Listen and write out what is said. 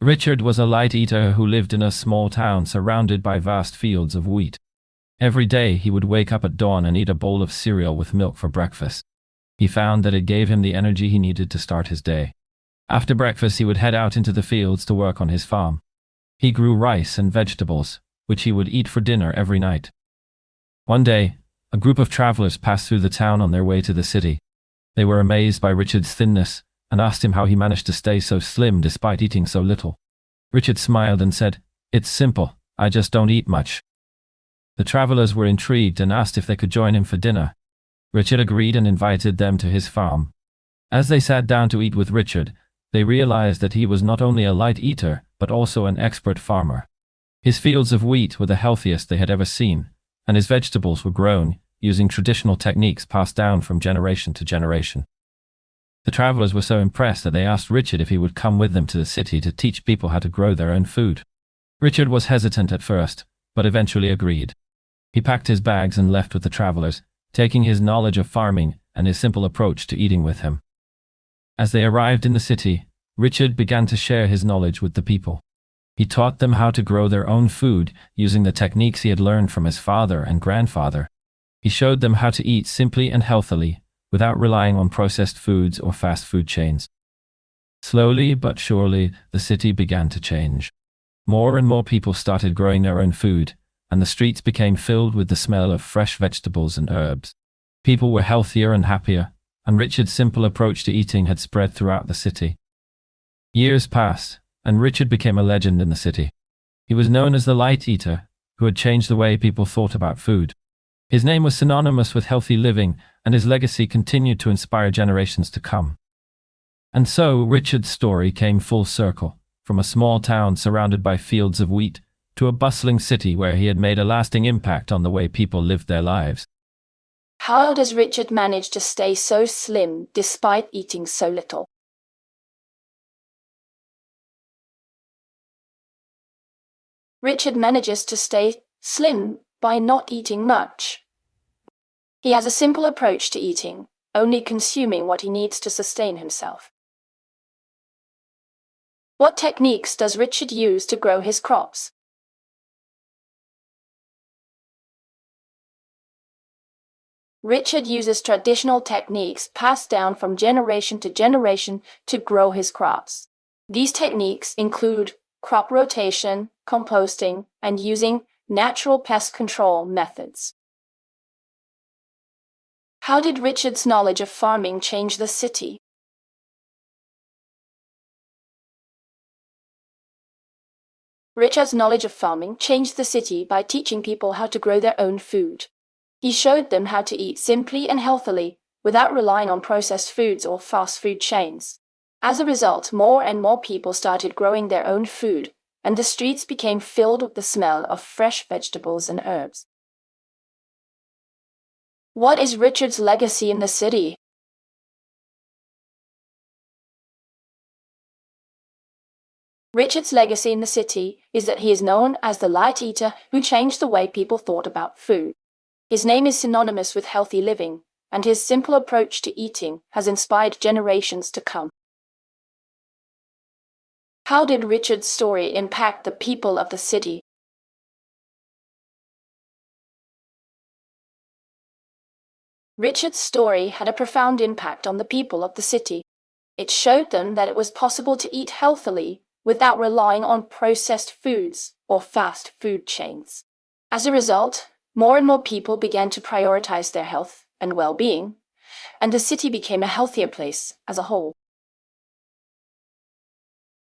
Richard was a light eater who lived in a small town surrounded by vast fields of wheat. Every day he would wake up at dawn and eat a bowl of cereal with milk for breakfast. He found that it gave him the energy he needed to start his day. After breakfast he would head out into the fields to work on his farm. He grew rice and vegetables, which he would eat for dinner every night. One day, a group of travelers passed through the town on their way to the city. They were amazed by Richard's thinness and asked him how he managed to stay so slim despite eating so little. Richard smiled and said, "It's simple, I just don't eat much." The travelers were intrigued and asked if they could join him for dinner. Richard agreed and invited them to his farm. As they sat down to eat with Richard, they realized that he was not only a light eater, but also an expert farmer. His fields of wheat were the healthiest they had ever seen, and his vegetables were grown using traditional techniques passed down from generation to generation. The travelers were so impressed that they asked Richard if he would come with them to the city to teach people how to grow their own food. Richard was hesitant at first, but eventually agreed. He packed his bags and left with the travelers, taking his knowledge of farming and his simple approach to eating with him. As they arrived in the city, Richard began to share his knowledge with the people. He taught them how to grow their own food using the techniques he had learned from his father and grandfather. He showed them how to eat simply and healthily, without relying on processed foods or fast food chains. Slowly but surely, the city began to change. More and more people started growing their own food, and the streets became filled with the smell of fresh vegetables and herbs. People were healthier and happier, and Richard's simple approach to eating had spread throughout the city. Years passed, and Richard became a legend in the city. He was known as the light eater, who had changed the way people thought about food. His name was synonymous with healthy living, and his legacy continued to inspire generations to come. And so Richard's story came full circle, from a small town surrounded by fields of wheat, to a bustling city where he had made a lasting impact on the way people lived their lives. How does Richard manage to stay so slim despite eating so little? Richard manages to stay slim by not eating much. He has a simple approach to eating, only consuming what he needs to sustain himself. What techniques does Richard use to grow his crops? Richard uses traditional techniques passed down from generation to generation to grow his crops. These techniques include crop rotation, composting, and using natural pest control methods. How did Richard's knowledge of farming change the city? Richard's knowledge of farming changed the city by teaching people how to grow their own food. He showed them how to eat simply and healthily, without relying on processed foods or fast food chains. As a result, more and more people started growing their own food, and the streets became filled with the smell of fresh vegetables and herbs. What is Richard's legacy in the city? Richard's legacy in the city is that he is known as the light eater who changed the way people thought about food. His name is synonymous with healthy living, and his simple approach to eating has inspired generations to come. How did Richard's story impact the people of the city? Richard's story had a profound impact on the people of the city. It showed them that it was possible to eat healthily without relying on processed foods or fast food chains. As a result, more and more people began to prioritize their health and well-being, and the city became a healthier place as a whole.